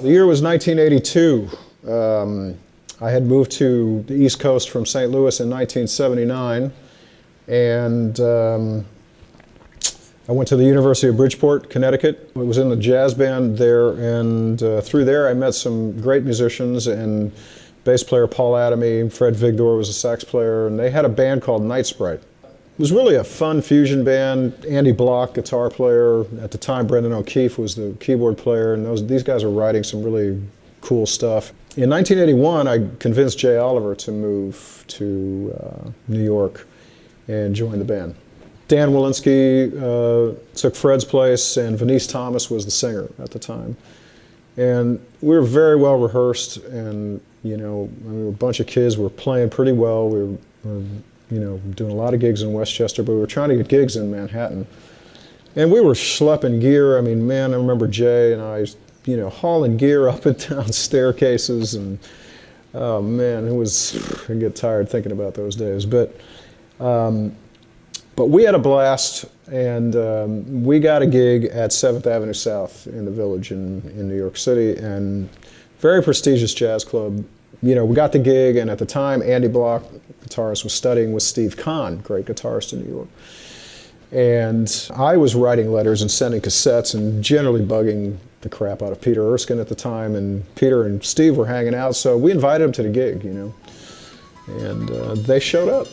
The year was 1982. I had moved to the East Coast from St. Louis in 1979, and I went to the University of Bridgeport, Connecticut. I was in the jazz band there, and through there I met some great musicians, and bass player Paul Adamy, Fred Vigdor was a sax player, and they had a band called Nite Sprite. It was really a fun fusion band. Andy Block, guitar player. At the time, Brendan O'Keefe was the keyboard player, and these guys were writing some really cool stuff. In 1981, I convinced Jay Oliver to move to New York and join the band. Dan Wilensky took Fred's place, and Venice Thomas was the singer at the time. And we were very well rehearsed, and we were a bunch of kids. We were playing pretty well. We were doing a lot of gigs in Westchester, but we were trying to get gigs in Manhattan. And we were schlepping gear. I mean, man, I remember Jay and I, hauling gear up and down staircases, and oh man, I get tired thinking about those days. But we had a blast, and we got a gig at 7th Avenue South in the Village in New York City, and very prestigious jazz club. We got the gig, and at the time, Andy Block, guitarist, was studying with Steve Kahn, great guitarist in New York. And I was writing letters and sending cassettes and generally bugging the crap out of Peter Erskine at the time, and Peter and Steve were hanging out, so we invited them to the gig, and they showed up.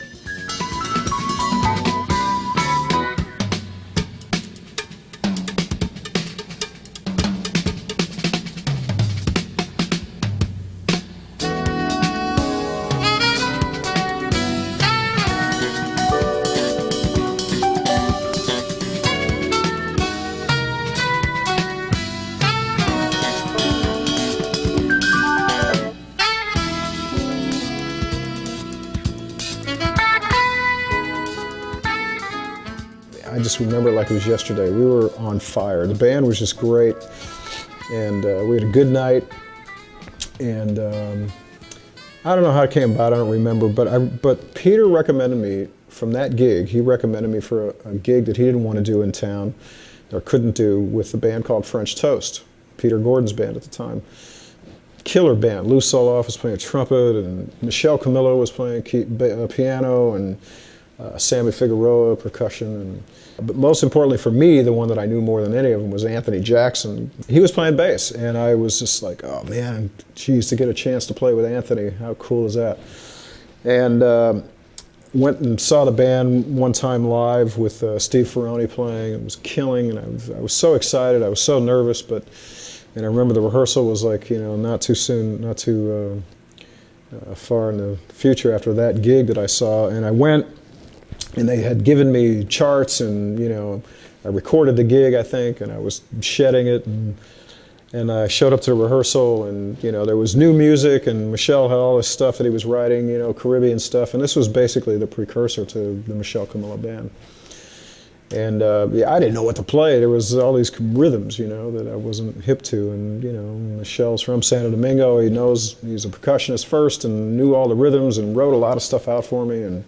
I just remember it like it was yesterday. We were on fire. The band was just great, and we had a good night. And I don't know how it came about. I don't remember. But Peter recommended me from that gig. He recommended me for a gig that he didn't want to do in town, or couldn't do, with a band called French Toast, Peter Gordon's band at the time. Killer band. Lew Soloff was playing trumpet, and Michelle Camillo was playing piano, and Sammy Figueroa percussion. But most importantly for me, the one that I knew more than any of them was Anthony Jackson. He was playing bass, and I was just like, oh man, geez, to get a chance to play with Anthony, how cool is that? And went and saw the band one time live with Steve Ferrone playing. It was killing, and I was so excited. I was so nervous, and I remember the rehearsal was like, not too soon, not too far in the future after that gig that I saw, and I went. And they had given me charts, and I recorded the gig, I think, and I was shedding it, and I showed up to the rehearsal, and there was new music, and Michel had all this stuff that he was writing, Caribbean stuff, and this was basically the precursor to the Michel Camillo band. And I didn't know what to play. There was all these rhythms, that I wasn't hip to, and Michel's from Santo Domingo. He's a percussionist first, and knew all the rhythms, and wrote a lot of stuff out for me, and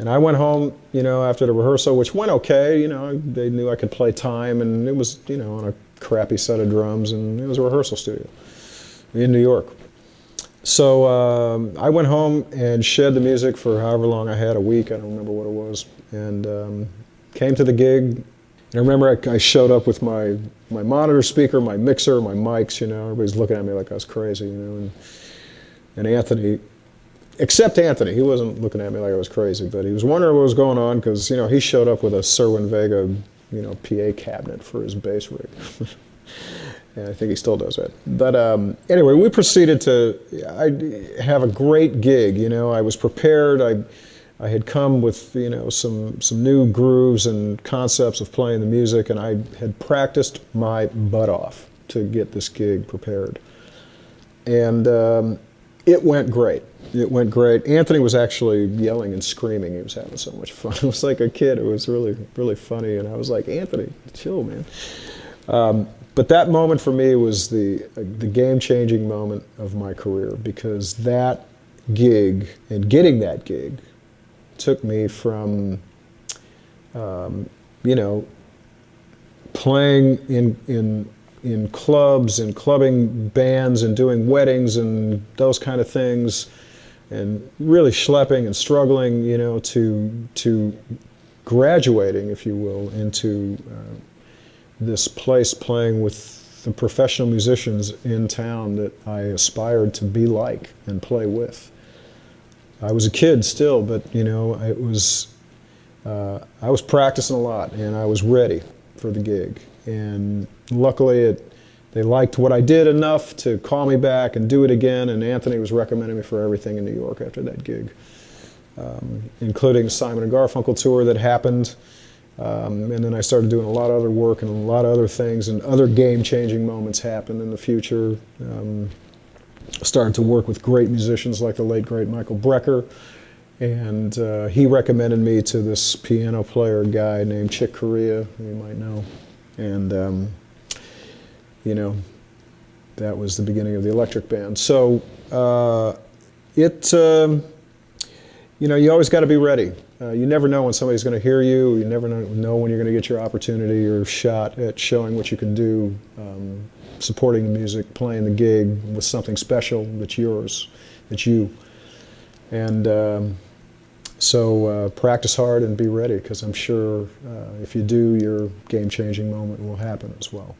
I went home, after the rehearsal, which went okay. They knew I could play time, and it was, on a crappy set of drums, and it was a rehearsal studio in New York. So I went home and shed the music for however long I had, a week, I don't remember what it was, and came to the gig. And I remember I showed up with my monitor speaker, my mixer, my mics, everybody's looking at me like I was crazy, and Anthony, except Anthony, he wasn't looking at me like I was crazy, but he was wondering what was going on, because he showed up with a Serwin Vega, PA cabinet for his bass rig. And I think he still does that. But anyway, we proceeded to have a great gig. I was prepared. I had come with some new grooves and concepts of playing the music, and I had practiced my butt off to get this gig prepared. And it went great. It went great. Anthony was actually yelling and screaming. He was having so much fun. It was like a kid. It was really, really funny. And I was like, Anthony, chill, man. But that moment for me was the game-changing moment of my career, because that gig and getting that gig took me from, playing in in clubs and clubbing bands and doing weddings and those kind of things, and really schlepping and struggling, you know, to graduating, if you will, into this place playing with the professional musicians in town that I aspired to be like and play with. I was a kid still, but you know, I was practicing a lot, and I was ready for the gig. And luckily, they liked what I did enough to call me back and do it again. And Anthony was recommending me for everything in New York after that gig, including Simon and Garfunkel tour that happened. And then I started doing a lot of other work and a lot of other things, and other game-changing moments happened in the future. Starting to work with great musicians like the late, great Michael Brecker. And he recommended me to this piano player guy named Chick Corea, who you might know. And, you know, that was the beginning of the Electric Band. So you know, you always got to be ready. You never know when somebody's going to hear you. You never know when you're going to get your opportunity or shot at showing what you can do, supporting the music, playing the gig with something special that's yours, that's you. And so practice hard and be ready, because I'm sure if you do, your game-changing moment will happen as well.